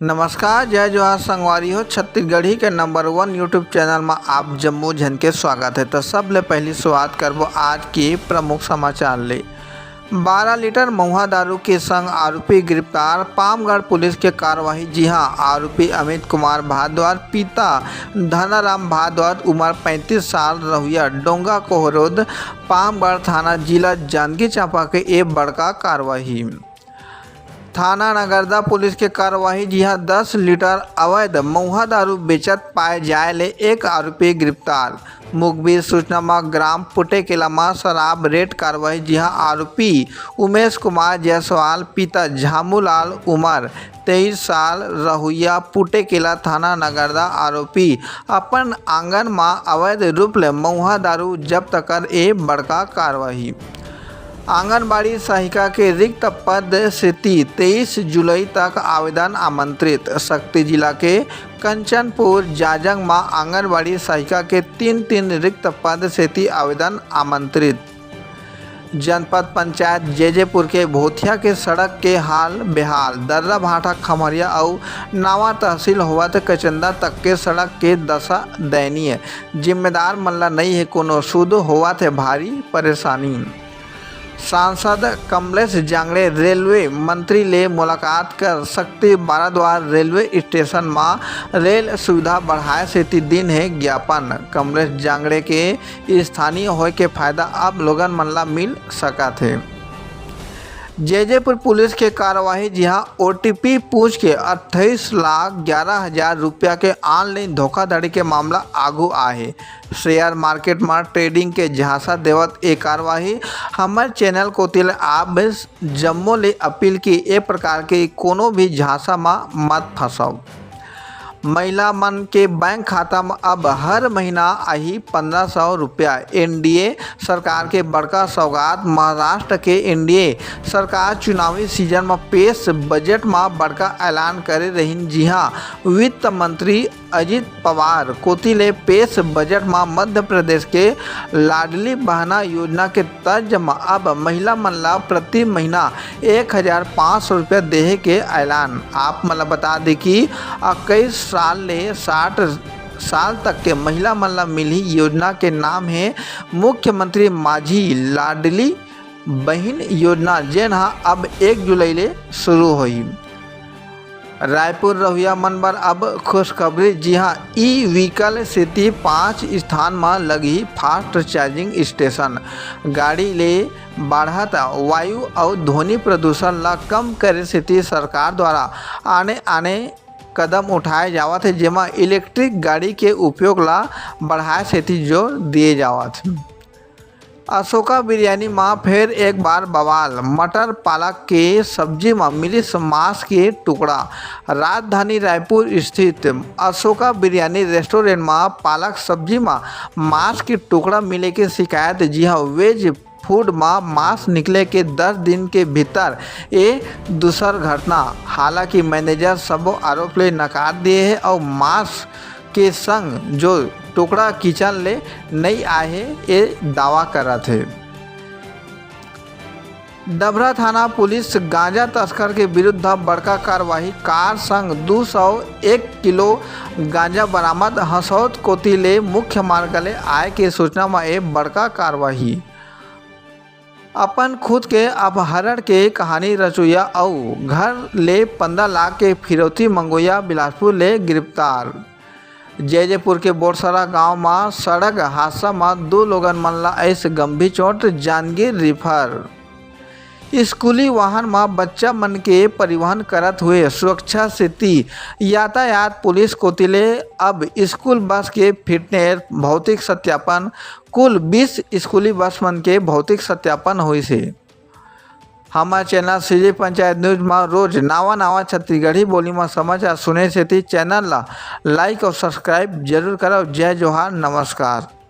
नमस्कार, जय जोहार संगवारी हो। छत्तीसगढ़ी के नंबर 1 यूट्यूब चैनल में आप जम्मो झन के स्वागत है। तो सब ले पहली शुरुआत करबो आज के प्रमुख समाचार ले। 12 लीटर महुआ दारू के संग आरोपी गिरफ्तार, पामगढ़ पुलिस के कार्रवाई। जी हां, आरोपी अमित कुमार भारद्वाज पिता धनाराम भारद्वाज उम्र 35 साल रहुआ डोंगा कोहरोद पामगढ़ थाना जिला जांजगीर चांपा के एक बड़का कार्रवाई। थाना नगरदा पुलिस के कार्रवाई। जी हां, 10 लीटर अवैध महुआ दारू बेचत पाए जाए ले एक आरोपी गिरफ्तार। मुखबिर सूचना में ग्राम पुटेकेला में शराब रेड कार्रवाई। जी हां, आरोपी उमेश कुमार जायसवाल पिता झामूलाल उम्र 23 साल रहुआ पुटेकेला थाना नगरदा आरोपी अपन आंगन में अवैध रूप ले महुआ दारू जब्त कर ए बड़का कार्रवाई। आंगनबाड़ी सहायिका के रिक्त पद से 23 जुलाई तक आवेदन आमंत्रित। शक्ति जिला के कंचनपुर जाजंग में आंगनबाड़ी सहायिका के 3 रिक्त पद से आवेदन आमंत्रित। जनपद पंचायत जैजेपुर के भोथिया के सड़क के हाल बेहाल। दर्रा भाटा खमरिया और नावा तहसील होवत कचंदा तक के सड़क के दशा दयनीय। जिम्मेदार मल्ला नहीं है कोनो शुद्ध होवत है भारी परेशानी। सांसद कमलेश जांगड़े रेलवे मंत्री ले मुलाकात कर शक्ति भारद्वाज रेलवे स्टेशन में रेल सुविधा बढ़ाए से दिन है ज्ञापन। कमलेश जांगड़े के स्थानीय होए के फायदा अब लोगन मन ला मिल सका थे। जैजेपुर पुलिस के कार्रवाई। जी हां, OTP पूछ के 28,11,000 रुपया के ऑनलाइन धोखाधड़ी के मामला आगू आए। शेयर मार्केट में ट्रेडिंग के झांसा देवत ए कार्रवाई। हमारे चैनल को तिल आप जम्मो ले अपील की ए प्रकार के कोनो भी झांसा में मत फंसाओ। महिला मन के बैंक खाता में अब हर महीना आई 1500 रुपया। NDA सरकार के बड़का सौगात। महाराष्ट्र के NDA सरकार चुनावी सीजन में पेश बजट में बड़का ऐलान करे रही। जी हां, वित्त मंत्री अजित पवार कोतिले पेश बजट में मध्य प्रदेश के लाडली बहना योजना के तर्ज में अब महिला मन ला प्रति महीना 1500 रुपया देहे के ऐलान। आप मतलब बता दें कि 21 साल ले 60 साल तक के महिला मन ला मिली योजना के नाम है मुख्यमंत्री माझी लाडली बहन योजना, जेन अब 1 जुलाई ले शुरू हुई। रायपुर रहुआ मन बर अब खुशखबरी। जी हां, ई-व्हीकल से 5 स्थान में लगी फास्ट चार्जिंग स्टेशन। गाड़ी ले बढ़त वायु और ध्वनि प्रदूषण ला कम करे से सरकार द्वारा आने कदम उठाए जावत है, जेमा इलेक्ट्रिक गाड़ी के उपयोग ला बढ़ाए से जोर दिए जावत। अशोका बिरयानी में फिर एक बार बवाल। मटर पालक के सब्जी में मिली मांस के टुकड़ा। राजधानी रायपुर स्थित अशोका बिरयानी रेस्टोरेंट में पालक सब्जी में मांस के टुकड़ा मिले के शिकायत। जी हाँ, वेज फूड में मांस निकले के 10 दिन के भीतर ये दूसर घटना। हालांकि मैनेजर सबो आरोप ले नकार दिए है और मांस के संग जो टुकड़ा किचन ले नहीं आए है ये दावा करा थे। डभरा थाना पुलिस गांजा तस्कर के विरुद्ध बड़का कार्रवाई। कार संग 201 किलो गांजा बरामद। हसौद कोती ले मुख्य मार्ग ले आए के सूचना में एक बड़का कार्रवाई। अपन खुद के अपहरण के कहानी रचोया और घर ले 15 लाख के फिरौती मंगोया बिलासपुर ले गिरफ्तार। जैजेपुर के बोरसरा गांव में सड़क हादसा में 2 लोगन मन ला ऐसे गंभीर चोट, जांजगीर रिफर। स्कूली वाहन में बच्चा मन के परिवहन करत हुए सुरक्षा स्थिति। यातायात पुलिस कोतिले अब स्कूल बस के फिटनेस भौतिक सत्यापन। कुल 20 स्कूली बस मन के भौतिक सत्यापन हुई से। हमारे चैनल CJ पंचायत न्यूज में रोज नवा छत्तीसगढ़ी बोली में समाचार सुने से चैनल ला लाइक और सब्सक्राइब जरूर करो। जय जोहार, नमस्कार।